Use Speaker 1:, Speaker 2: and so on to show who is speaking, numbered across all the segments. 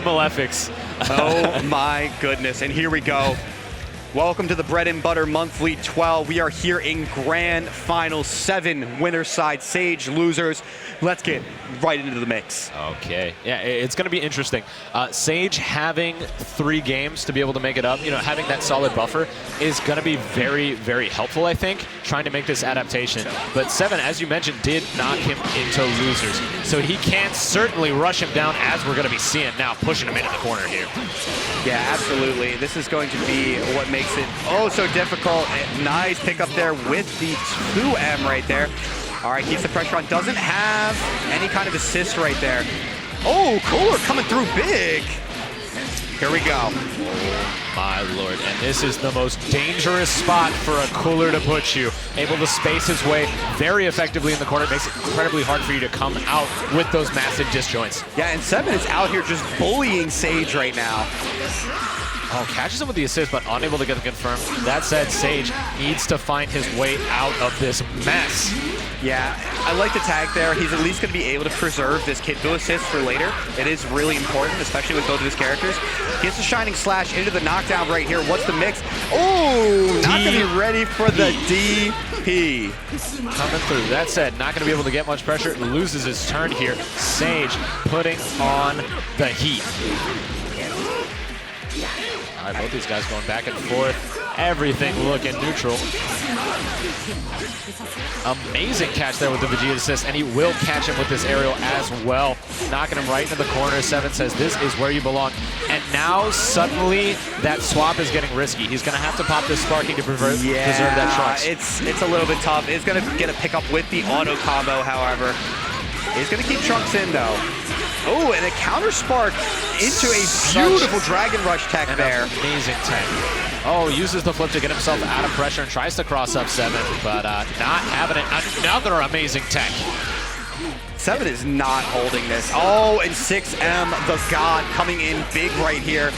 Speaker 1: malefics.
Speaker 2: Oh my goodness, and here we go. Welcome to the Bread and Butter Monthly 12. We are here in Grand Final 7, winner side, SaGe, losers. Let's get right into the mix.
Speaker 1: Okay, yeah, it's going to be interesting. SaGe having 3 games to be able to make it up, having that solid buffer is going to be very, very helpful, I think, trying to make this adaptation. But 7, as you mentioned, did knock him into losers. So he can certainly rush him down, as we're going to be seeing now, pushing him into the corner here.
Speaker 2: Yeah, absolutely. This is going to be what makes it oh so difficult. Nice pick up there with the 2M right there. All right, keeps the pressure on. Doesn't have any kind of assist right there. Oh, Cooler coming through big. Here we go.
Speaker 1: My lord, and this is the most dangerous spot for a Cooler to put you. Able to space his way very effectively in the corner. It makes it incredibly hard for you to come out with those massive disjoints.
Speaker 2: Yeah, and 7 is out here just bullying SaGe right now.
Speaker 1: Oh, catches him with the assist, but unable to get the confirm. That said, SaGe needs to find his way out of this mess.
Speaker 2: Yeah, I like the tag there. He's at least going to be able to preserve this Kid Buu assist for later. It is really important, especially with both of his characters. Gets the Shining Slash into the knockdown right here. What's the mix? Oh, not going to be ready for the DP.
Speaker 1: Coming through. That said, not going to be able to get much pressure. Loses his turn here. SaGe putting on the heat. All right, both these guys going back and forth. Everything looking neutral. Amazing catch there with the Vegeta assist, and he will catch him with this aerial as well. Knocking him right into the corner. 7 says, this is where you belong. And now, suddenly, that swap is getting risky. He's going to have to pop this Sparking to preserve that Trunks.
Speaker 2: It's a little bit tough. It's going to get a pickup with the auto combo, however. He's going to keep Trunks in, though. Oh, and a counter spark into a beautiful Dragon Rush tech there.
Speaker 1: Amazing tech. Oh, uses the flip to get himself out of pressure and tries to cross up 7, but not having it. Another amazing tech.
Speaker 2: 7 is not holding this. Oh, and 6M, the God, coming in big right here.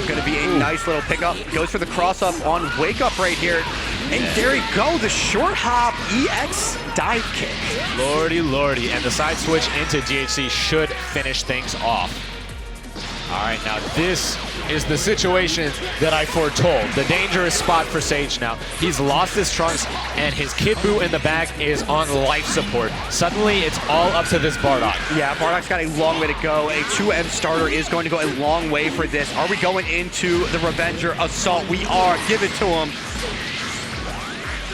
Speaker 2: Going to be a nice little pickup. Goes for the cross up on Wake Up right here. And there you go, the short hop EX dive kick.
Speaker 1: Lordy, lordy. And the side switch into DHC should finish things off. All right, now this is the situation that I foretold. The dangerous spot for SaGe now. He's lost his Trunks, and his Kid Buu in the back is on life support. Suddenly, it's all up to this Bardock.
Speaker 2: Yeah, Bardock's got a long way to go. A 2M starter is going to go a long way for this. Are we going into the Revenger Assault? We are. Give it to him.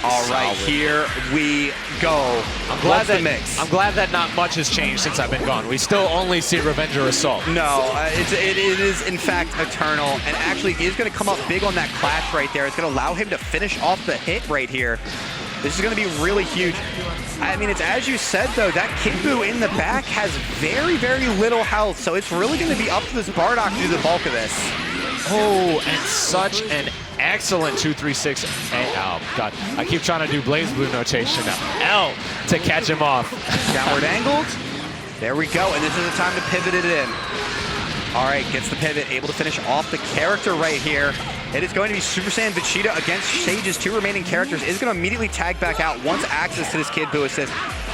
Speaker 2: All right, here we go. I'm glad that
Speaker 1: not much has changed since I've been gone. We still only see Revenger Assault.
Speaker 2: No, it is in fact eternal, and actually is going to come up big on that clash right there. It's going to allow him to finish off the hit right here. This is going to be really huge. I mean, it's as you said, though, that Kid Buu in the back has very, very little health, so it's really going to be up to this Bardock to do the bulk of this.
Speaker 1: Oh, and such an excellent 2-3-6. Oh, God. I keep trying to do Blaze Blue notation now. L to catch him off.
Speaker 2: Downward angled. There we go, and this is the time to pivot it in. All right, gets the pivot, able to finish off the character right here. It is going to be Super Saiyan Vegeta against SaGe's 2 remaining characters. Is going to immediately tag back out once access to this Kid Buu assist.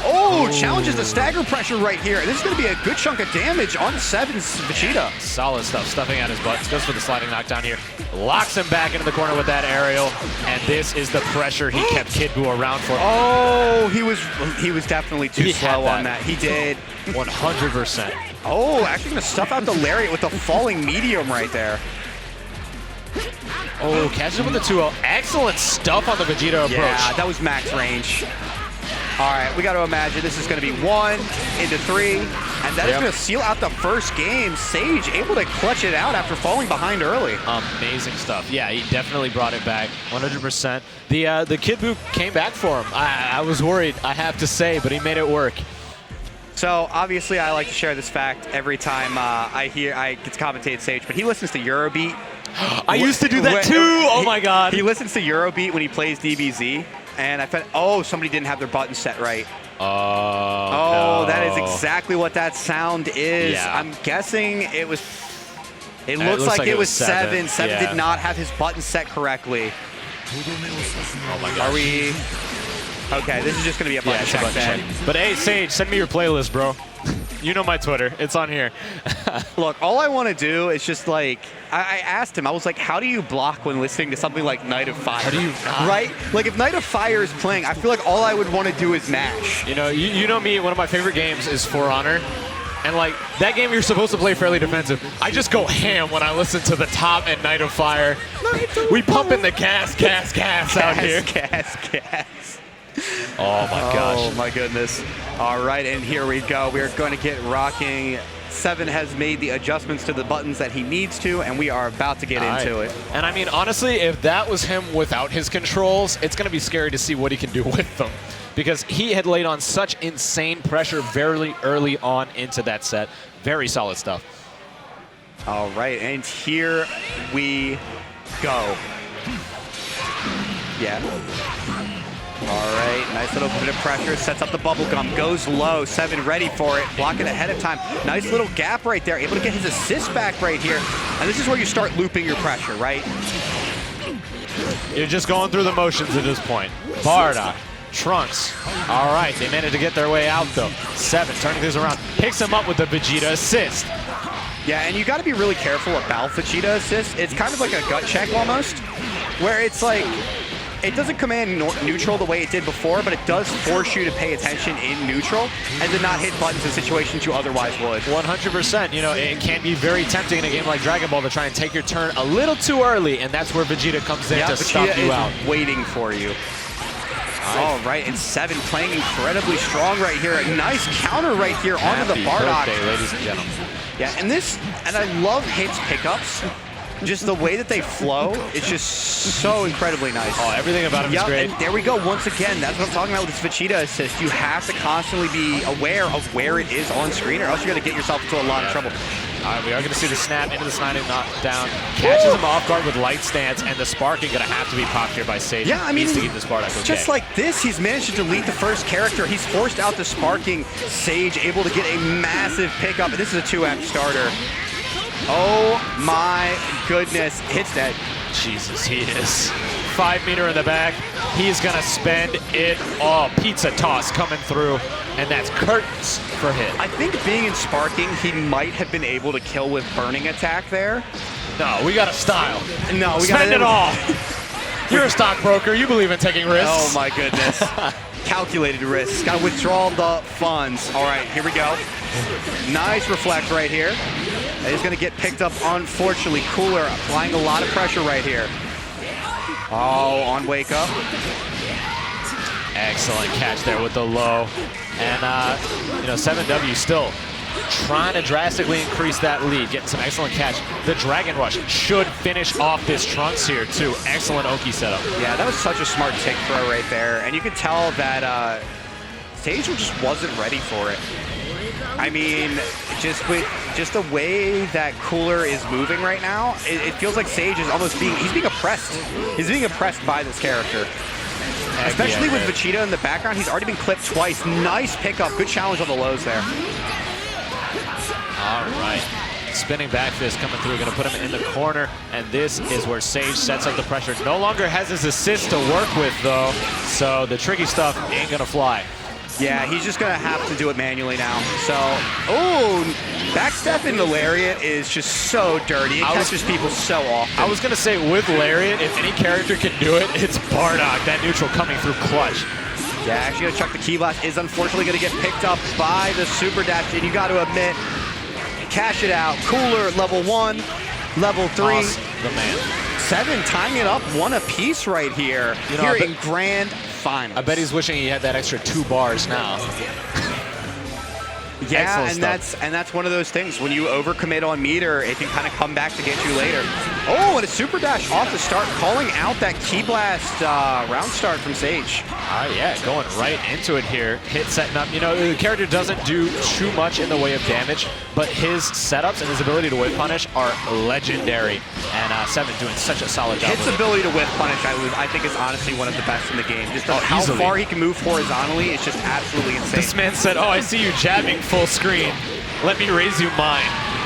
Speaker 2: Oh, challenges the stagger pressure right here. This is going to be a good chunk of damage on 7's Vegeta.
Speaker 1: Solid stuff, stuffing out his butt. Goes for the sliding knockdown here. Locks him back into the corner with that aerial. And this is the pressure he kept Kid Buu around for.
Speaker 2: Oh, he was definitely too slow on that. He did.
Speaker 1: 100%.
Speaker 2: Oh, actually going to stuff out the Lariat with the falling medium right there.
Speaker 1: Oh, catches him with the 2-0. Excellent stuff on the Vegeta approach.
Speaker 2: Yeah, that was max range. All right, we got to imagine this is going to be 1 into 3, and that is going to seal out the first game. SaGe able to clutch it out after falling behind early.
Speaker 1: Amazing stuff. Yeah, he definitely brought it back, 100%. The Kid Buu came back for him. I was worried, I have to say, but he made it work.
Speaker 2: So obviously, I like to share this fact every time I get to commentate SaGe, but he listens to Eurobeat.
Speaker 1: I used to do that too. Oh my God.
Speaker 2: He listens to Eurobeat when he plays DBZ. And I thought, oh, somebody didn't have their button set right.
Speaker 1: Oh, no.
Speaker 2: That is exactly what that sound is.
Speaker 1: Yeah.
Speaker 2: I'm guessing it was. It looks like it was 7. 7 did not have his button set correctly.
Speaker 1: Oh my gosh.
Speaker 2: Are we? Okay, this is just going to be a button check then.
Speaker 1: But hey, SaGe, send me your playlist, bro. You know my Twitter. It's on here.
Speaker 2: Look, all I want to do is just like, I asked him, I was like, how do you block when listening to something like Night of Fire?
Speaker 1: How do you not?
Speaker 2: Right? Like if Night of Fire is playing, I feel like all I would want to do is mash.
Speaker 1: You know, you know me, one of my favorite games is For Honor. And like, that game you're supposed to play fairly defensive. I just go ham when I listen to the top and Night of Fire. We pumping the gas out here.
Speaker 2: Gas.
Speaker 1: Oh my gosh.
Speaker 2: Oh my goodness. All right, and here we go. We're going to get rocking. Seven has made the adjustments to the buttons that he needs to, and we are about to get into it.
Speaker 1: And I mean, honestly, if that was him without his controls, it's going to be scary to see what he can do with them. Because he had laid on such insane pressure very early on into that set. Very solid stuff.
Speaker 2: All right, and here we go. Yeah. All right, nice little bit of pressure, sets up the bubble gum, goes low, Seven ready for it, block it ahead of time. Nice little gap right there, able to get his assist back right here. And this is where you start looping your pressure, right?
Speaker 1: You're just going through the motions at this point. Bardock, Trunks. All right, they managed to get their way out though. Seven turning things around, picks him up with the Vegeta assist.
Speaker 2: Yeah, and you got to be really careful about Vegeta assist. It's kind of like a gut check almost, where it's like, it doesn't command neutral the way it did before, but it does force you to pay attention in neutral and to not hit buttons in situations you otherwise would.
Speaker 1: 100%. You know, it can be very tempting in a game like Dragon Ball to try and take your turn a little too early, and that's where Vegeta comes in to stop you out.
Speaker 2: Waiting for you. All right, and Seven playing incredibly strong right here. A nice counter right here onto the Bardock.
Speaker 1: Birthday, ladies and gentlemen.
Speaker 2: Yeah, and I love hits pickups. Just the way that they flow, it's just so incredibly nice.
Speaker 1: Oh, everything about him is great.
Speaker 2: And there we go. Once again, that's what I'm talking about with this Vegeta assist. You have to constantly be aware of where it is on screen, or else you're going to get yourself into a lot of trouble.
Speaker 1: All right, we are going to see the snap into the sliding knockdown. Catches him off guard with light stance, and the sparking going to have to be popped here by SaGe.
Speaker 2: Yeah, I mean,
Speaker 1: needs to keep the Spark okay.
Speaker 2: Just like this, he's managed to delete the first character. He's forced out the sparking. SaGe able to get a massive pickup. This is a 2-amp starter. Oh my goodness, hits that.
Speaker 1: Jesus, he is. 5 meter in the back. He's gonna spend it all. Pizza toss coming through, and that's curtains for hit.
Speaker 2: I think being in sparking, he might have been able to kill with burning attack there.
Speaker 1: No, we got a style.
Speaker 2: No, we
Speaker 1: spend it all. You're a stockbroker. You believe in taking risks.
Speaker 2: Oh my goodness. Calculated risks. Got to withdraw the funds. All right, here we go. Nice reflect right here. He's going to get picked up, unfortunately. Cooler applying a lot of pressure right here. Oh, on wake up.
Speaker 1: Excellent catch there with the low. And, you know, 7W still trying to drastically increase that lead, getting some excellent catch. The Dragon Rush should finish off this Trunks here, too. Excellent Oki setup.
Speaker 2: Yeah, that was such a smart tick throw right there. And you could tell that SaGe just wasn't ready for it. I mean, just the way that Cooler is moving right now, it feels like SaGe is almost he's being oppressed. He's being oppressed by this character. Especially with Vegeta in the background, he's already been clipped twice. Nice pickup, good challenge on the lows there.
Speaker 1: All right, spinning back fist coming through, gonna put him in the corner, and this is where SaGe sets up the pressure. No longer has his assist to work with though, so the tricky stuff ain't gonna fly.
Speaker 2: Yeah, he's just gonna have to do it manually now. So, oh, backstep into Lariat is just so dirty. It catches people so often.
Speaker 1: I was gonna say with Lariat, if any character can do it, it's Bardock. That neutral coming through clutch.
Speaker 2: Yeah, actually gonna chuck the Key Blast. Is unfortunately gonna get picked up by the Super Dash, and you got to admit, cash it out. Cooler, level 1, level 3.
Speaker 1: Awesome. The man.
Speaker 2: 7 tying it up 1 apiece right here.
Speaker 1: You know,
Speaker 2: in grand finals.
Speaker 1: I bet he's wishing he had that extra 2 bars now.
Speaker 2: Yeah, and that's one of those things. When you overcommit on meter, it can kind of come back to get you later. Oh, and a Super Dash off the start, calling out that Key Blast round start from SaGe.
Speaker 1: Yeah, going right into it here. Hit setting up. You know, the character doesn't do too much in the way of damage, but his setups and his ability to whip punish are legendary. And 7 doing such a solid job.
Speaker 2: His ability to whip punish, I think, is honestly one of the best in the game. Just how far he can move horizontally is just absolutely insane.
Speaker 1: This man said, "Oh, I see you jabbing full screen. Let me raise you mine."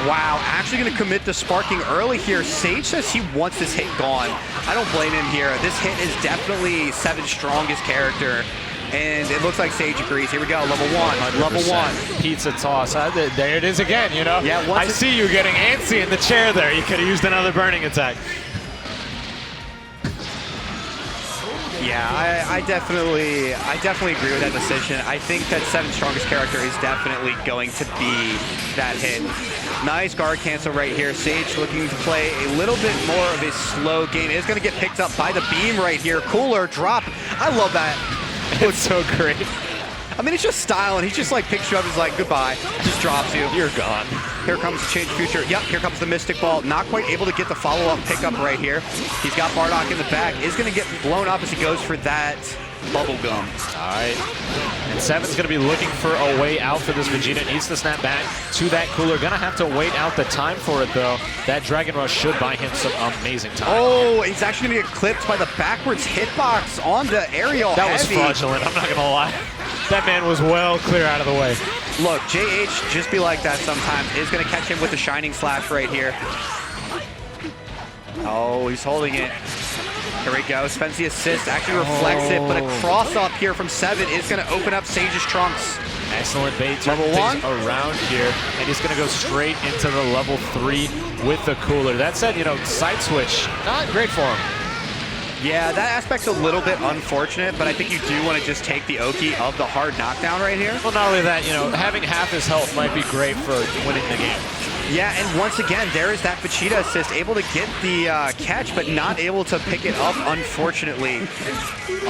Speaker 2: Wow, actually going to commit the sparking early here. SaGe says he wants this hit gone. I don't blame him here. This hit is definitely 7's strongest character. And it looks like SaGe agrees. Here we go, level 1, level 1.
Speaker 1: Pizza toss. There it is again, you know?
Speaker 2: Yeah,
Speaker 1: I see you getting antsy in the chair there. You could have used another burning attack.
Speaker 2: Yeah, I definitely agree with that decision. I think that Seven's strongest character is definitely going to be that hit. Nice guard cancel right here. SaGe looking to play a little bit more of a slow game. It's going to get picked up by the beam right here. Cooler drop. I love that.
Speaker 1: It's so great.
Speaker 2: I mean, it's just style, and he just like picks you up and is like, goodbye. Just drops you.
Speaker 1: You're gone.
Speaker 2: Here comes the change future. Yep, here comes the Mystic Ball. Not quite able to get the follow-up pickup right here. He's got Bardock in the back. Is going to get blown up as he goes for that bubble gum.
Speaker 1: All right. And Seven's going to be looking for a way out for this Vegeta. Needs to snap back to that Cooler. Going to have to wait out the time for it, though. That Dragon Rush should buy him some amazing time.
Speaker 2: Oh, he's actually going to get clipped by the backwards hitbox on the aerial
Speaker 1: That
Speaker 2: heavy.
Speaker 1: was fraudulent. I'm not going to lie. That man was well clear out of the way.
Speaker 2: Look, JH just be like that sometimes. Is going to catch him with the Shining Slash right here. Oh, he's holding it. Here we go. Spends the assist. Actually reflects it, but a cross up here from Seven is going to open up SaGe's trunks.
Speaker 1: Excellent bait.
Speaker 2: Level 1
Speaker 1: around here, and he's going to go straight into the level 3 with the Cooler. That said, you know, side switch, not great for him.
Speaker 2: Yeah, that aspect's a little bit unfortunate, but I think you do want to just take the Oki of the hard knockdown right here.
Speaker 1: Well, not only that, you know, having half his health might be great for winning the game.
Speaker 2: Yeah, and once again, there is that Vegeta assist, able to get the catch, but not able to pick it up, unfortunately.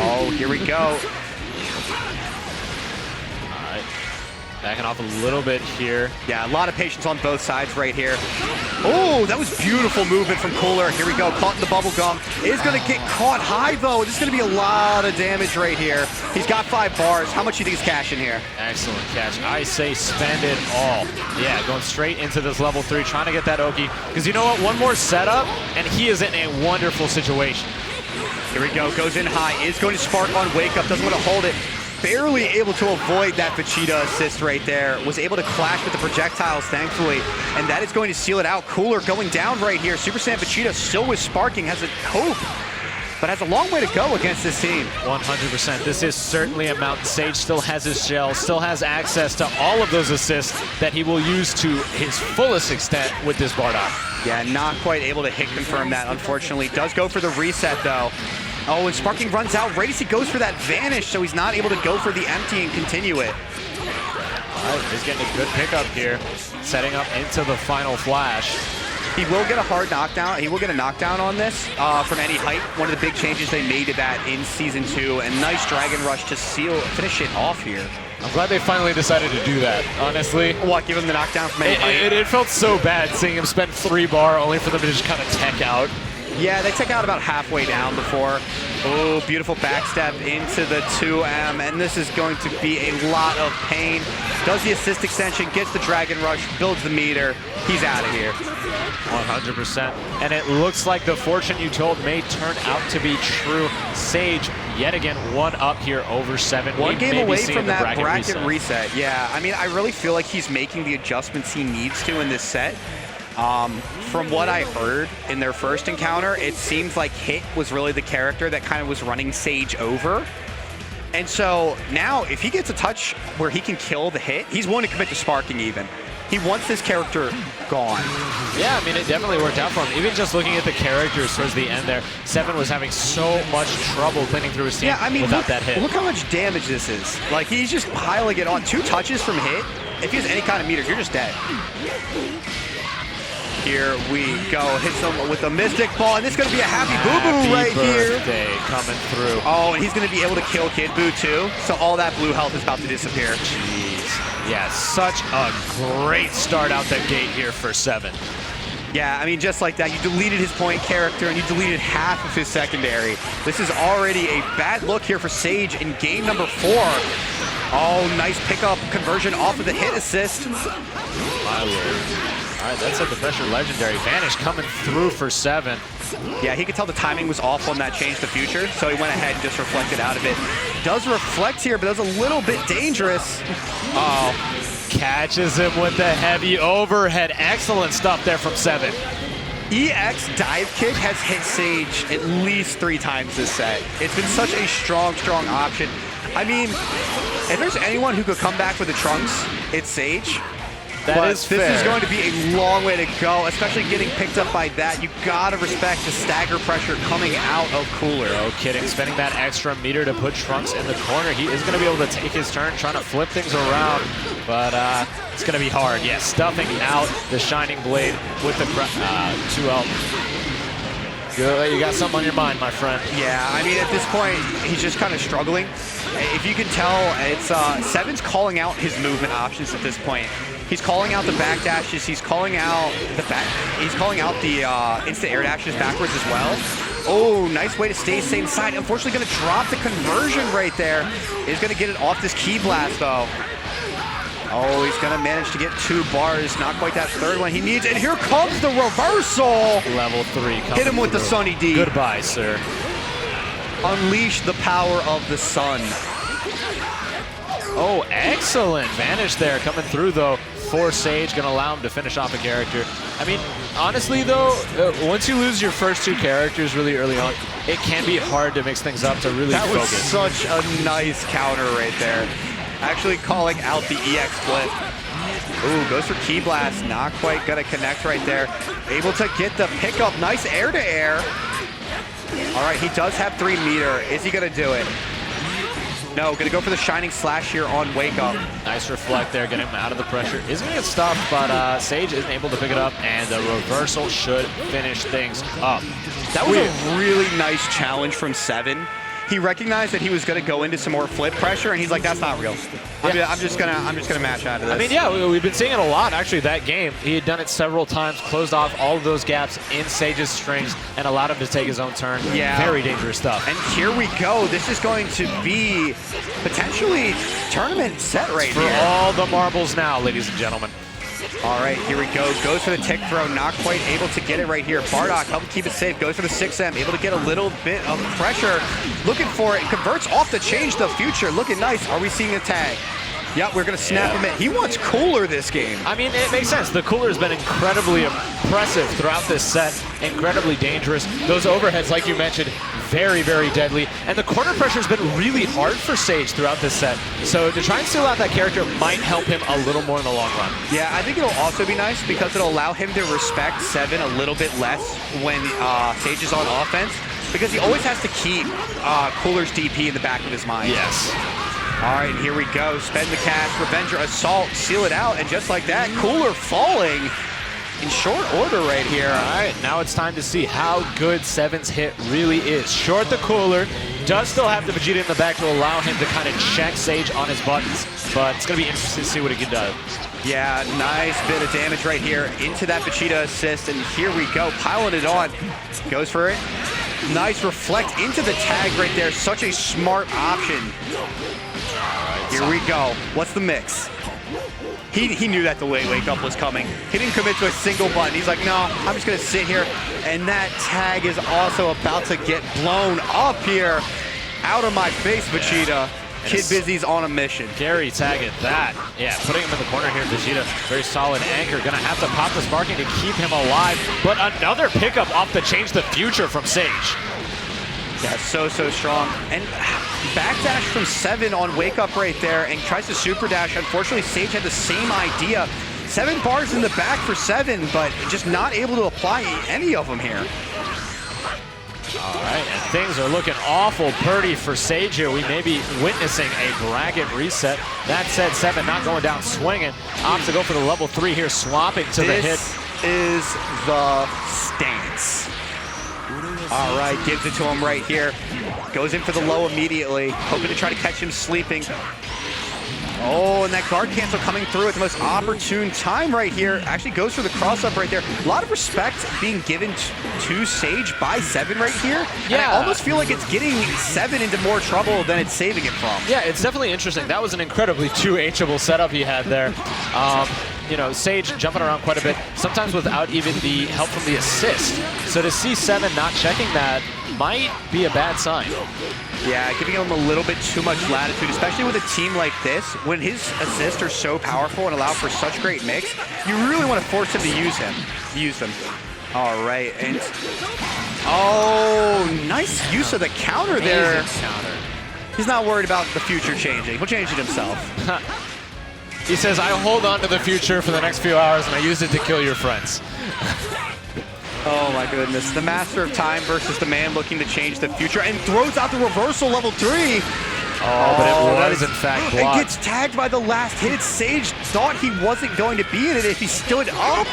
Speaker 2: Oh, here we go.
Speaker 1: All right, backing off a little bit here.
Speaker 2: Yeah, a lot of patience on both sides right here. Oh, that was beautiful movement from Cooler. Here we go, caught in the bubble gum. Is going to get caught high, though. This is going to be a lot of damage right here. He's got 5 bars. How much do you think he's cashing here?
Speaker 1: Excellent catch. I say spend it all. Yeah, going straight into this level 3, trying to get that Oki. Because you know what? One more setup, and he is in a wonderful situation.
Speaker 2: Here we go, goes in high. Is going to spark on Wake Up. Doesn't want to hold it. Barely able to avoid that Vegeta assist right there. Was able to clash with the projectiles, thankfully. And that is going to seal it out. Cooler going down right here. Super Saiyan Vegeta still with sparking, has a hope, but has a long way to go against this team.
Speaker 1: 100%. This is certainly a mountain. SaGe still has his shell, still has access to all of those assists that he will use to his fullest extent with this Bardock.
Speaker 2: Yeah, not quite able to hit confirm that, unfortunately. Does go for the reset, though. Oh, and Sparking runs out right as he goes for that Vanish, so he's not able to go for the empty and continue it.
Speaker 1: All right, he's getting a good pickup here, setting up into the final flash.
Speaker 2: He will get a hard knockdown. He will get a knockdown on this from any height. One of the big changes they made to that in Season 2. And nice Dragon Rush to finish it off here.
Speaker 1: I'm glad they finally decided to do that, honestly.
Speaker 2: What, give him the knockdown from any height?
Speaker 1: It felt so bad seeing him spend 3 bar only for them to just kind of tech out.
Speaker 2: Yeah, they took out about halfway down before. Oh, beautiful backstep into the 2M, and this is going to be a lot of pain. Does the assist extension, gets the Dragon Rush, builds the meter. He's out of here.
Speaker 1: 100%. And it looks like the fortune you told may turn out to be true. SaGe, yet again, 1 up here over 7.
Speaker 2: One game away from that bracket reset. Yeah, I mean, I really feel like he's making the adjustments he needs to in this set. From what I heard in their first encounter, it seems like Hit was really the character that kind of was running SaGe over. And so now, if he gets a touch where he can kill the Hit, he's willing to commit to sparking even. He wants this character gone.
Speaker 1: Yeah, I mean, it definitely worked out for him. Even just looking at the characters towards the end there, Seven was having so much trouble cleaning through his team without that hit.
Speaker 2: Look how much damage this is. Like, he's just piling it on. 2 touches from Hit. If he has any kind of meter, you're just dead. Here we go. Hits him with the Mystic Ball, and this is going to be a happy Boo-Boo right here.
Speaker 1: Coming through.
Speaker 2: Oh, and he's going to be able to kill Kid Buu too. So all that blue health is about to disappear.
Speaker 1: Jeez. Yeah, such a great start out the gate here for Seven.
Speaker 2: Yeah, I mean, just like that, you deleted his point character and you deleted half of his secondary. This is already a bad look here for SaGe in game number 4. Oh, nice pickup conversion off of the hit assist.
Speaker 1: My lord. All right, that's like the pressure legendary. Vanish coming through for Seven.
Speaker 2: Yeah, he could tell the timing was off on that change the future, so he went ahead and just reflected out of it. Does reflect here, but that's a little bit dangerous.
Speaker 1: Oh, catches him with the heavy overhead. Excellent stuff there from Seven.
Speaker 2: EX dive kick has hit SaGe at least 3 times this set. It's been such a strong, strong option. I mean, if there's anyone who could come back with the trunks, it's SaGe.
Speaker 1: This
Speaker 2: is going to be a long way to go, especially getting picked up by that. You gotta respect the stagger pressure coming out of Cooler.
Speaker 1: No kidding, spending that extra meter to put Trunks in the corner. He is gonna be able to take his turn, trying to flip things around, but it's gonna be hard. Yeah, stuffing out the Shining Blade with the 2L. You got something on your mind, my friend.
Speaker 2: Yeah, I mean, at this point, he's just kind of struggling. If you can tell, it's Seven's calling out his movement options at this point. He's calling out the back dashes. He's calling out the instant air dashes backwards as well. Oh, nice way to stay same side. Unfortunately, going to drop the conversion right there. He's going to get it off this Ki Blast, though. Oh, he's going to manage to get 2 bars. Not quite that third one he needs. And here comes the reversal.
Speaker 1: Level 3.
Speaker 2: Hit him with the Sunny D.
Speaker 1: Goodbye, sir.
Speaker 2: Unleash the power of the sun.
Speaker 1: Oh, excellent vanish there. Coming through, though, for SaGe. Going to allow him to finish off a character. I mean, honestly, though, once you lose your first 2 characters really early on, it can be hard to mix things up to really focus.
Speaker 2: That was such a nice counter right there. Actually calling out the EX flip. Ooh, goes for Ki Blast. Not quite gonna connect right there. Able to get the pickup. Nice air to air. All right, he does have 3 meter. Is he gonna do it? No, gonna go for the Shining Slash here on Wake Up.
Speaker 1: Nice reflect there, getting him out of the pressure. Is gonna get stuffed, but SaGe isn't able to pick it up, and the reversal should finish things up.
Speaker 2: That was a really nice challenge from Seven. He recognized that he was going to go into some more flip pressure, and he's like, "That's not real. I'm just gonna match out of this."
Speaker 1: I mean, yeah, we've been seeing it a lot actually. That game, he had done it several times, closed off all of those gaps in SaGe's strings, and allowed him to take his own turn.
Speaker 2: Yeah,
Speaker 1: very dangerous stuff.
Speaker 2: And here we go. This is going to be potentially tournament set right
Speaker 1: for
Speaker 2: here.
Speaker 1: All the marbles now, ladies and gentlemen.
Speaker 2: All right, here we go. Goes for the tick throw, not quite able to get it right here. Bardock helping keep it safe. Goes for the 6M, able to get a little bit of pressure. Looking for it. Converts off to change the future. Looking nice. Are we seeing a tag? Yeah, we're going to snap him in. He wants Cooler this game.
Speaker 1: I mean, it makes sense. The Cooler has been incredibly impressive throughout this set. Incredibly dangerous. Those overheads, like you mentioned, very, very deadly. And the corner pressure has been really hard for SaGe throughout this set. So to try and steal out that character might help him a little more in the long run.
Speaker 2: Yeah, I think it'll also be nice because it'll allow him to respect Seven a little bit less when SaGe is on offense, because he always has to keep Cooler's DP in the back of his mind.
Speaker 1: Yes.
Speaker 2: All right, here we go. Spend the cash, Revenger, Assault, seal it out, and just like that, Cooler falling in short order right here.
Speaker 1: All right, now it's time to see how good Seven's hit really is. Short the Cooler, does still have the Vegeta in the back to allow him to kind of check SaGe on his buttons, but it's going to be interesting to see what he can do.
Speaker 2: Yeah, nice bit of damage right here into that Vegeta assist, and here we go, piling it on. Goes for it. Nice reflect into the tag right there. Such a smart option. Here we go. What's the mix? He knew that the late wake up was coming. He didn't commit to a single button. He's like, no, I'm just going to sit here. And that tag is also about to get blown up here. Out of my face, Vegeta. Kid Busy's on a mission.
Speaker 1: Gary tagging that. Yeah, putting him in the corner here. Vegeta, very solid anchor. Gonna have to pop the sparking to keep him alive. But another pickup off the change the future from SaGe.
Speaker 2: Yeah, so strong. And backdash from Seven on Wake Up right there, and tries to super dash. Unfortunately, SaGe had the same idea. 7 bars in the back for Seven, but just not able to apply any of them here.
Speaker 1: All right, and things are looking awful pretty for SaGe here. We may be witnessing a bracket reset. That said, Seven not going down swinging. Opts to go for the level 3 here, swapping to the hit.
Speaker 2: This is the stance. All right, gives it to him right here. Goes in for the low immediately, hoping to try to catch him sleeping. Oh, and that guard cancel coming through at the most opportune time right here. Actually goes for the cross-up right there. A lot of respect being given to SaGe by Seven right here. Yeah. And I almost feel like it's getting Seven into more trouble than it's saving it from.
Speaker 1: Yeah, it's definitely interesting. That was an incredibly 2Hable setup he had there. You know, SaGe jumping around quite a bit, sometimes without even the help from the assist. So to see Seven not checking that might be a bad sign.
Speaker 2: Yeah, giving him a little bit too much latitude, especially with a team like this. When his assists are so powerful and allow for such great mix, you really want to force him to use them. All right, and oh, nice use of the counter there.
Speaker 1: Counter.
Speaker 2: He's not worried about the future changing. He'll change it himself.
Speaker 1: He says, I hold on to the future for the next few hours and I use it to kill your friends.
Speaker 2: Oh my goodness. The Master of Time versus the man looking to change the future and throws out the reversal level 3.
Speaker 1: Oh, but it was in fact blocked.
Speaker 2: And gets tagged by the last hit. SaGe thought he wasn't going to be in it if he stood up.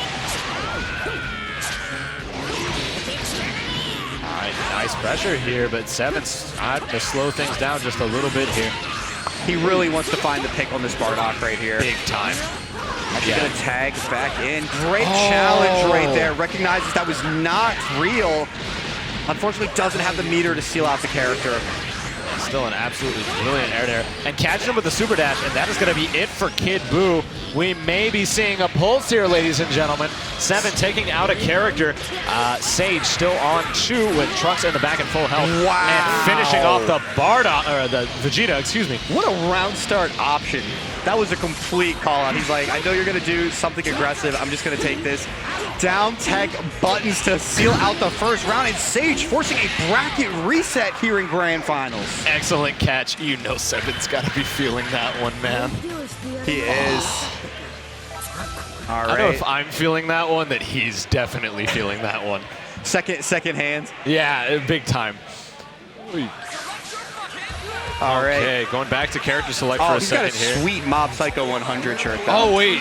Speaker 1: All right, nice pressure here, but Seven's trying to slow things down just a little bit here.
Speaker 2: He really wants to find the pick on this Bardock right here.
Speaker 1: Big time.
Speaker 2: Actually gonna tag back in. Great challenge right there. Recognizes that was not real. Unfortunately, doesn't have the meter to seal out the character.
Speaker 1: Still an absolutely brilliant air there. And catching him with the super dash, and that is going to be it for Kid Buu. We may be seeing a pulse here, ladies and gentlemen. Seven taking out a character. SaGe still on Chu with Trunks in the back and full health.
Speaker 2: Wow.
Speaker 1: And finishing off the Bardock, or the Vegeta, excuse me.
Speaker 2: What a round start option. That was a complete call out. He's like, I know you're going to do something aggressive. I'm just going to take this. Down tech buttons to seal out the first round. And SaGe forcing a bracket reset here in Grand Finals.
Speaker 1: Excellent catch. You know Seven's got to be feeling that one, man.
Speaker 2: He is. All right.
Speaker 1: I know if I'm feeling that one, that he's definitely feeling that one.
Speaker 2: Second hand.
Speaker 1: Yeah, big time.
Speaker 2: All right.
Speaker 1: Okay, going back to character select for a second here.
Speaker 2: He's got a sweet Mob Psycho 100 shirt though.
Speaker 1: Oh, wait.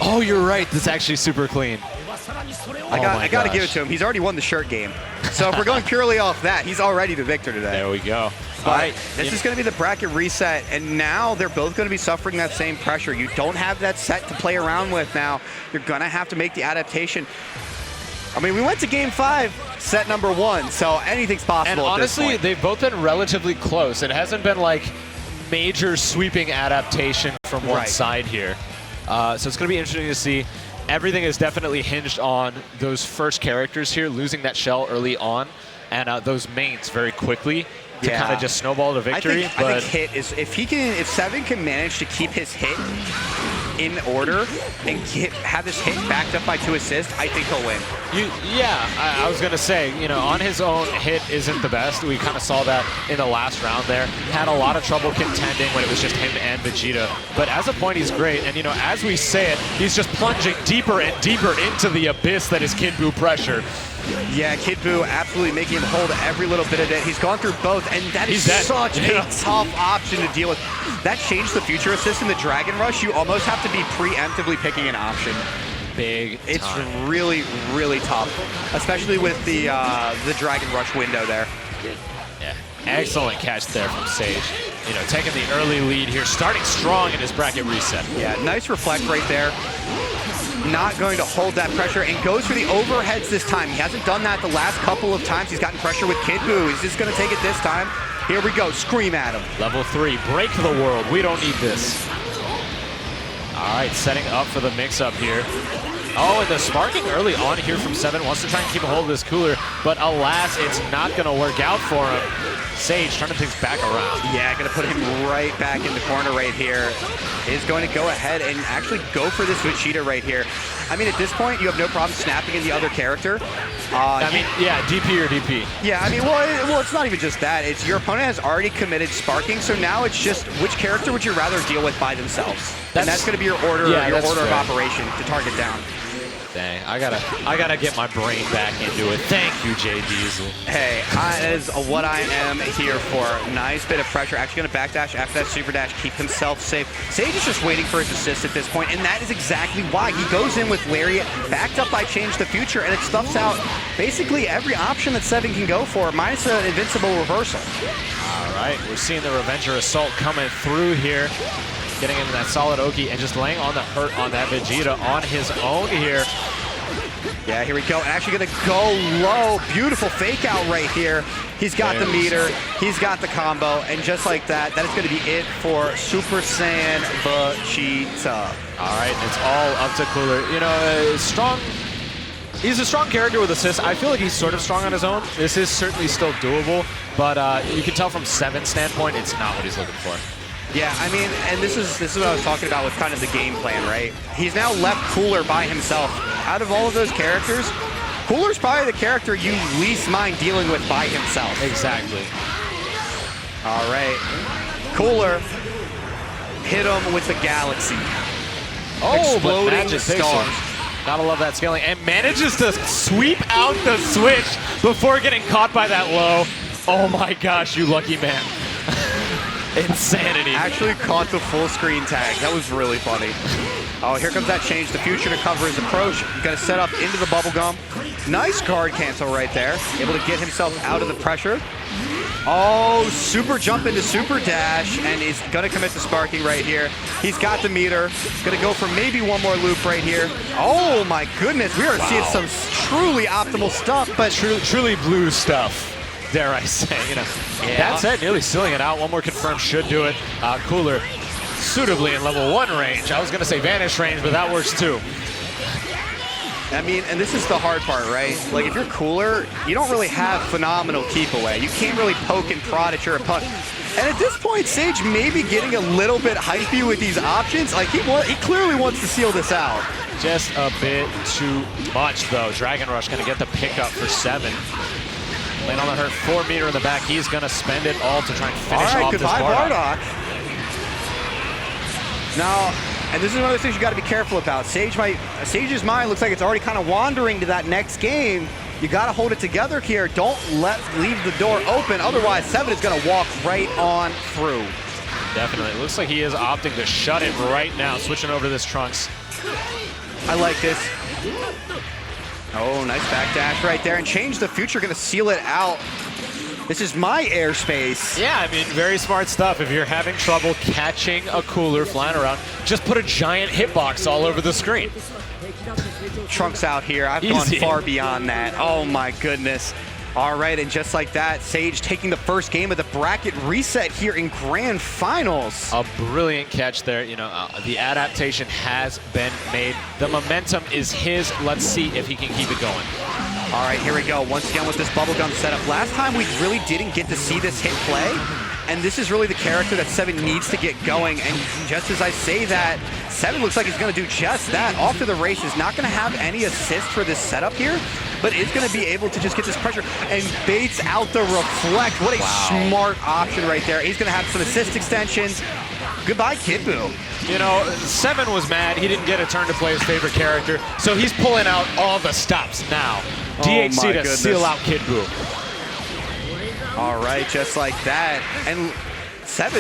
Speaker 1: Oh, you're right. That's actually super clean.
Speaker 2: I got to give it to him. He's already won the shirt game. So if we're going purely off that, he's already the victor today.
Speaker 1: There we go.
Speaker 2: All right, this is going to be the bracket reset, and now they're both going to be suffering that same pressure. You don't have that set to play around with now. You're going to have to make the adaptation. I mean, we went to Game 5, set number 1, so anything's possible
Speaker 1: and
Speaker 2: at this
Speaker 1: honestly,
Speaker 2: point.
Speaker 1: they've both been relatively close. It hasn't been like major sweeping adaptation from one side here. So it's going to be interesting to see. Everything is definitely hinged on those first characters here, losing that shell early on, and those mains very quickly to kind of just snowball to victory.
Speaker 2: I think hit is, if Seven can manage to keep his hit in order and have this hit backed up by 2 assists, I think he'll win.
Speaker 1: I was going to say, you know, on his own, hit isn't the best. We kind of saw that in the last round there. Had a lot of trouble contending when it was just him and Vegeta. But as a point, he's great. And, you know, as we say it, he's just plunging deeper and deeper into the abyss that is Kid Buu pressure.
Speaker 2: Yeah, Kid Buu absolutely making him hold every little bit of it. He's gone through both, and that is such a tough option to deal with. That changed the future assist in the Dragon Rush. You almost have to be preemptively picking an option. It's really, really tough, especially with the Dragon Rush window there.
Speaker 1: Yeah, excellent catch there from SaGe. You know, taking the early lead here, starting strong in his bracket reset.
Speaker 2: Yeah, nice reflect right there. Not going to hold that pressure and goes for the overheads this time. He hasn't done that the last couple of times he's gotten pressure with Kid Buu. He's just going to take it this time. Here we go. Scream at him.
Speaker 1: Level 3, break the world. We don't need this. All right, setting up for the mix-up here. Oh, and the sparking early on here from Seven. Wants to try and keep a hold of this cooler, but alas, it's not going to work out for him. SaGe turning things back around. Yeah, going to put him right back in the corner right here. Is going to go ahead and actually go for this Vegeta right here. I mean, at this point, you have no problem snapping in the other character. I mean, yeah, DP or DP.
Speaker 2: Yeah, I mean, well, it's not even just that. It's your opponent has already committed sparking, so now it's just which character would you rather deal with by themselves? And that's going to be your order, of operation to target down.
Speaker 1: Dang, I gotta get my brain back into it. Thank you, Jay Diesel.
Speaker 2: Hey, that is what I am here for. Nice bit of pressure. Actually going to backdash after that super dash, keep himself safe. SaGe is just waiting for his assist at this point, and that is exactly why. He goes in with Lariat, backed up by Change the Future, and it stuffs out basically every option that Seven can go for, minus an invincible reversal.
Speaker 1: All right, we're seeing the Revenger Assault coming through here. Getting into that solid Oki and just laying on the hurt on that Vegeta on his own here.
Speaker 2: Yeah, here we go. Actually going to go low. Beautiful fake out right here. He's got the meter. He's got the combo. And just like that, that is going to be it for Super Saiyan Vegeta.
Speaker 1: All right, it's all up to Cooler. You know, strong. He's a strong character with assists. I feel like he's sort of strong on his own. This is certainly still doable, but you can tell from Seven's standpoint, it's not what he's looking for.
Speaker 2: Yeah, I mean, and this is what I was talking about with kind of the game plan, right? He's now left Cooler by himself. Out of all of those characters, Cooler's probably the character you least mind dealing with by himself.
Speaker 1: Exactly.
Speaker 2: All right. Cooler hit him with the Galaxy.
Speaker 1: Oh, but
Speaker 2: Exploding
Speaker 1: Magic takes
Speaker 2: stars.
Speaker 1: him. Gotta love that scaling. And manages to sweep out the switch before getting caught by that low. Oh my gosh, you lucky man. Insanity.
Speaker 2: Actually caught the full screen tag. That was really funny. Oh, here comes that change. The future to cover his approach. He's gonna set up into the bubblegum. Nice guard cancel right there. Able to get himself out of the pressure. Oh, super jump into super dash, and he's gonna commit to sparking right here. He's got the meter. Gonna go for maybe one more loop right here. Oh my goodness, we are seeing some truly optimal stuff, but
Speaker 1: Truly blue stuff, dare I say. You know, that said, nearly sealing it out. One more confirm should do it. Cooler, suitably in level 1 range. I was gonna say vanish range, but that works too.
Speaker 2: I mean, and this is the hard part, right? Like, if you're Cooler, you don't really have phenomenal keep away. You can't really poke and prod at your opponent. And at this point, SaGe may be getting a little bit hypey with these options. Like, he clearly wants to seal this out.
Speaker 1: Just a bit too much, though. Dragon Rush gonna get the pickup for 7. Laying on the hurt, 4 meter in the back. He's gonna spend it all to try and finish off this Bardock.
Speaker 2: Now, and this is one of those things you got to be careful about. SaGe's mind looks like it's already kind of wandering to that next game. You got to hold it together here. Don't leave the door open. Otherwise, 7 is going to walk right on through.
Speaker 1: Definitely. It looks like he is opting to shut it right now. Switching over to this Trunks.
Speaker 2: I like this. Oh, nice back dash right there. And change the future, going to seal it out. This is my airspace.
Speaker 1: Yeah, I mean, very smart stuff. If you're having trouble catching a Cooler flying around, just put a giant hitbox all over the screen.
Speaker 2: Trunks out here. I've gone far beyond that. Oh my goodness. All right, and just like that, SaGe taking the first game of the bracket reset here in Grand Finals.
Speaker 1: A brilliant catch there. You know, the adaptation has been made. The momentum is his. Let's see if he can keep it going.
Speaker 2: All right, here we go. Once again with this bubblegum setup. Last time we really didn't get to see this hit play, and this is really the character that 7 needs to get going. And just as I say that, 7 looks like he's going to do just that. Off to the races, not going to have any assist for this setup here, but is going to be able to just get this pressure and baits out the reflect. What a smart option right there. He's going to have some assist extensions. Goodbye, Kid Buu.
Speaker 1: You know, 7 was mad. He didn't get a turn to play his favorite character, so he's pulling out all the stops now. DHC to seal out Kid Buu.
Speaker 2: All right, just like that. And 7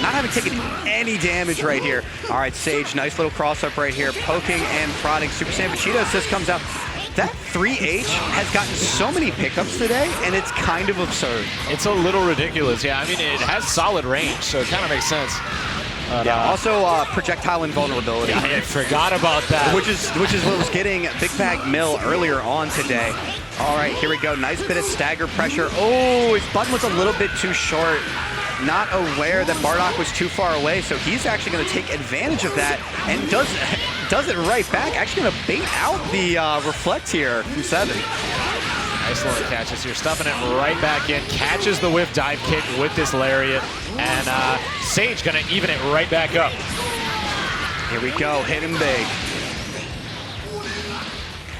Speaker 2: not having taken any damage right here. All right, SaGe, nice little cross-up right here. Poking and prodding. Super Saiyan Vegeta assist comes out. That 3H has gotten so many pickups today, and it's kind of absurd.
Speaker 1: It's a little ridiculous. Yeah, I mean, it has solid range, so it kind of makes sense.
Speaker 2: Yeah, also projectile invulnerability.
Speaker 1: Yeah, I forgot about that.
Speaker 2: Which is what was getting Big Bag Mill earlier on today. All right, here we go. Nice bit of stagger pressure. Oh, his button was a little bit too short. Not aware that Bardock was too far away, so he's actually going to take advantage of that and does it right back. Actually going to bait out the reflect here from 7.
Speaker 1: Nice little catches here, stuffing it right back in. Catches the whiff dive kick with this lariat, and SaGe gonna even it right back up.
Speaker 2: Here we go, hit him big.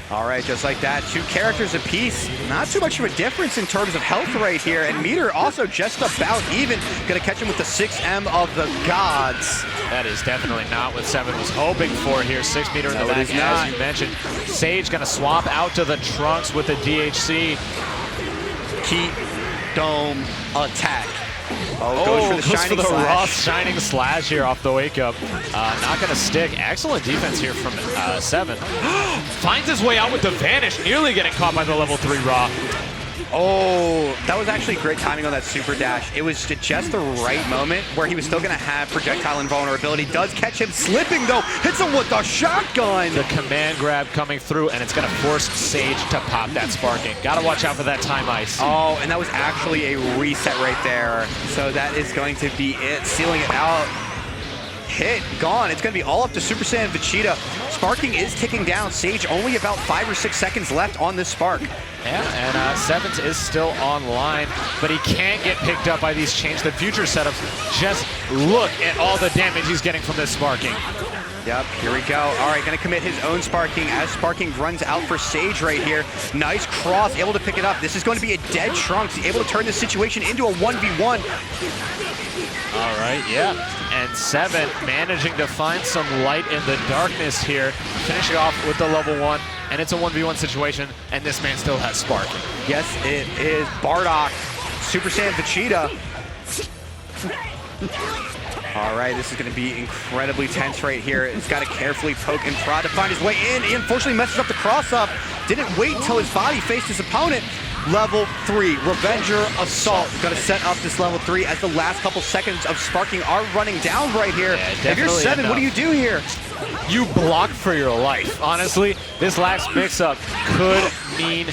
Speaker 2: All right, just like that, 2 characters apiece. Not too much of a difference in terms of health right here, and meter also just about even. Gonna catch him with the 6M of the gods.
Speaker 1: That is definitely not what 7 was hoping for here. 6 meter in the back, as you mentioned. SaGe gonna swap out to the Trunks with the DHC.
Speaker 2: Keep dome attack. Oh, goes for the
Speaker 1: raw shining slash here off the wake up. Not gonna stick. Excellent defense here from 7. Finds his way out with the vanish, nearly getting caught by the level 3 raw.
Speaker 2: Oh, that was actually great timing on that super dash. It was just the right moment where he was still going to have projectile invulnerability. Does catch him slipping, though. Hits him with the shotgun.
Speaker 1: The command grab coming through, and it's going to force SaGe to pop that sparking. Got to watch out for that time ice.
Speaker 2: Oh, and that was actually a reset right there. So that is going to be it, sealing it out. Hit, gone. It's going to be all up to Super Saiyan Vegeta. Sparking is ticking down. SaGe only about 5 or 6 seconds left on this spark.
Speaker 1: Yeah, and 7's is still online, but he can't get picked up by these change the future setups. Just look at all the damage he's getting from this sparking.
Speaker 2: Yep, here we go. All right, gonna commit his own sparking as sparking runs out for SaGe right here. Nice cross, able to pick it up. This is going to be a dead Trunks. He's able to turn this situation into a 1v1.
Speaker 1: All right, yeah. And 7 managing to find some light in the darkness here, finishing off with the level 1. And it's a 1v1 situation, and this man still has sparking.
Speaker 2: Yes, it is Bardock, Super Saiyan Vegeta. All right, this is going to be incredibly tense right here. He's got to carefully poke and prod to find his way in. He unfortunately messes up the cross-up. Didn't wait until his body faced his opponent. Level 3, Revenger Assault. Going to set up this level 3 as the last couple seconds of sparking are running down right here.
Speaker 1: Yeah,
Speaker 2: if you're 7,
Speaker 1: enough.
Speaker 2: what do you do here?
Speaker 1: You block for your life. Honestly, this last mix-up could mean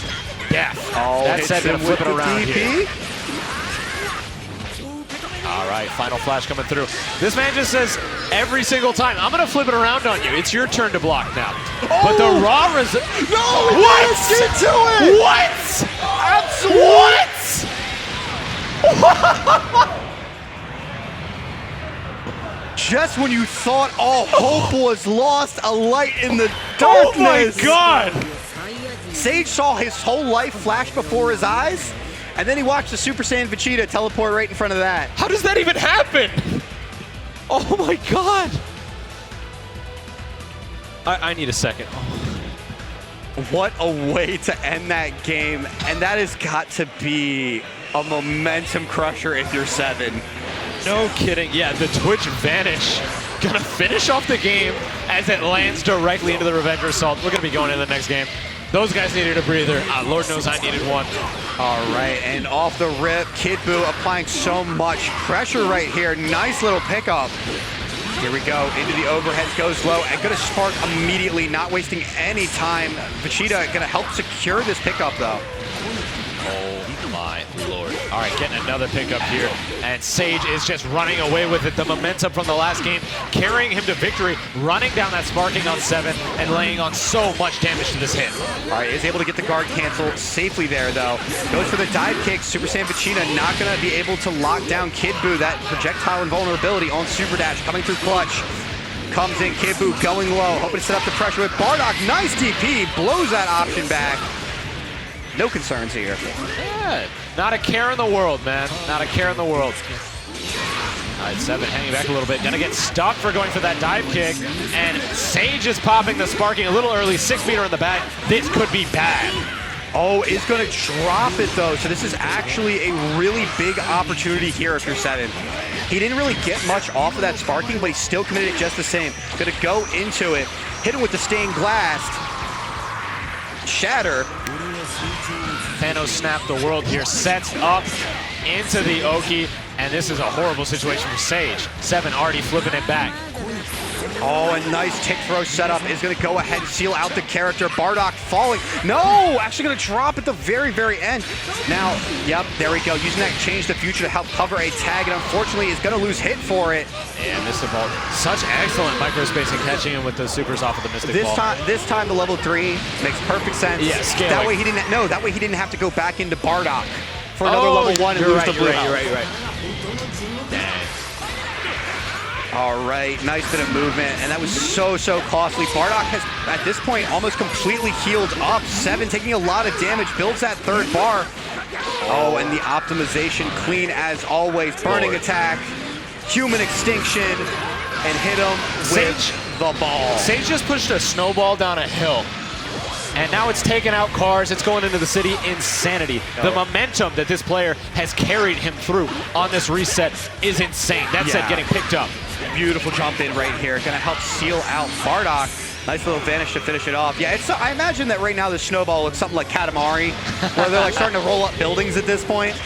Speaker 1: death.
Speaker 2: Oh,
Speaker 1: that said, gonna flip it around
Speaker 2: DP.
Speaker 1: here. All right, final flash coming through. This man just says every single time, I'm gonna flip it around on you. It's your turn to block now.
Speaker 2: Oh!
Speaker 1: But the raw
Speaker 2: No! What? Get to it!
Speaker 1: What?
Speaker 2: Absolutely!
Speaker 1: What?
Speaker 2: Just when you thought all hope was lost, a light in the darkness.
Speaker 1: Oh my God!
Speaker 2: SaGe saw his whole life flash before his eyes, and then he watched the Super Saiyan Vegeta teleport right in front of that.
Speaker 1: How does that even happen? Oh my God! I need a second.
Speaker 2: What a way to end that game, and that has got to be a momentum crusher if you're 7.
Speaker 1: No kidding. Yeah, the Twitch Vanish gonna finish off the game as it lands directly into the Revenger Assault. We're gonna be going into the next game. Those guys needed a breather. Lord knows I needed one.
Speaker 2: All right, and off the rip, Kid Buu applying so much pressure right here. Nice little pickup. Here we go, into the overheads, goes low, and gonna spark immediately, not wasting any time. Vegeta gonna help secure this pickup though.
Speaker 1: Oh my Lord. All right, getting another pickup here. And SaGe is just running away with it. The momentum from the last game, carrying him to victory, running down that sparking on 7 and laying on so much damage to this hit.
Speaker 2: All right, is able to get the guard cancel safely there though. Goes for the dive kick. Super Saiyan Vegeta not gonna be able to lock down Kid Buu. That projectile invulnerability on Super Dash coming through clutch. Comes in, Kid Buu going low, hoping to set up the pressure with Bardock. Nice DP, blows that option back. No concerns here.
Speaker 1: Yeah, not a care in the world, man. Not a care in the world. All right, 7 hanging back a little bit. Gonna get stuck for going for that dive kick. And SaGe is popping the sparking a little early. 6 meter in the back. This could be bad.
Speaker 2: Oh, is gonna drop it though. So this is actually a really big opportunity here if you're 7. He didn't really get much off of that sparking, but he still committed it just the same. Gonna go into it. Hit him with the stained glass. Shatter.
Speaker 1: Thanos snapped the world here, sets up into the Oki, and this is a horrible situation for SaGe. 7 already flipping it back.
Speaker 2: Oh, a nice tick throw setup is going to go ahead and seal out the character. Bardock falling. No, actually going to drop at the very, very end. Now, yep, there we go. Using that change the future to help cover a tag, and unfortunately is going to lose hit for it.
Speaker 1: And Mystic Ball, such excellent microspacing, catching him with the supers off of the Mystic Ball.
Speaker 2: This time the level 3 makes perfect sense.
Speaker 1: Yeah, scaling.
Speaker 2: That way he didn't have to go back into Bardock for another level 1 and lose the blue health.
Speaker 1: You're right. Dang.
Speaker 2: All right, nice bit of movement, and that was so costly. Bardock has, at this point, almost completely healed up. 7 taking a lot of damage, builds that 3rd bar. Oh, and the optimization clean as always. Burning attack, human extinction, and hit him with the ball.
Speaker 1: SaGe just pushed a snowball down a hill. And now it's taking out cars, it's going into the city. Insanity. The momentum that this player has carried him through on this reset is insane. That's it, getting picked up.
Speaker 2: Beautiful jump in right here. Gonna help seal out Bardock. Nice little vanish to finish it off. Yeah, I imagine that right now the snowball looks something like Katamari, where they're like starting to roll up buildings at this point.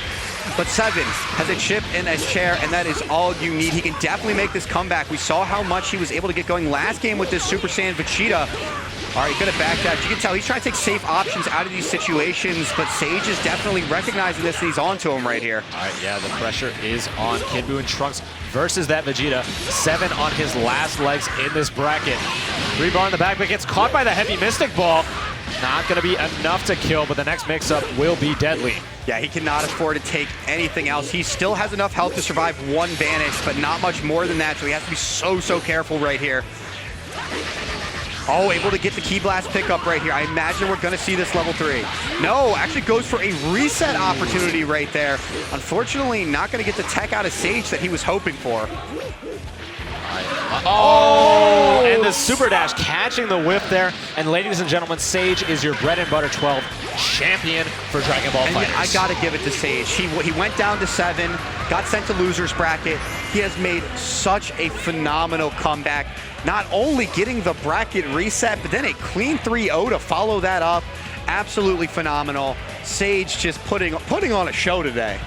Speaker 2: But 7 has a chip in a chair, and that is all you need. He can definitely make this comeback. We saw how much he was able to get going last game with this Super Saiyan Vegeta. All right, gonna backdash. You can tell he's trying to take safe options out of these situations, but SaGe is definitely recognizing this, and he's onto him right here.
Speaker 1: All right, yeah, the pressure is on Kid Buu and Trunks versus that Vegeta. 7 on his last legs in this bracket. 3 bar in the back, but gets caught by the heavy Mystic Ball. Not gonna be enough to kill, but the next mix-up will be deadly.
Speaker 2: Yeah, he cannot afford to take anything else. He still has enough health to survive 1 vanish, but not much more than that, so he has to be so careful right here. Oh, able to get the Key Blast pickup right here. I imagine we're going to see this level 3. No, actually goes for a reset opportunity right there. Unfortunately, not going to get the tech out of SaGe that he was hoping for.
Speaker 1: Oh, and the super dash catching the whip there. And ladies and gentlemen, SaGe is your bread and butter 12 champion for Dragon Ball FighterZ.
Speaker 2: I got to give it to SaGe. He went down to 7, got sent to loser's bracket. He has made such a phenomenal comeback. Not only getting the bracket reset, but then a clean 3-0 to follow that up. Absolutely phenomenal. SaGe just putting on a show today.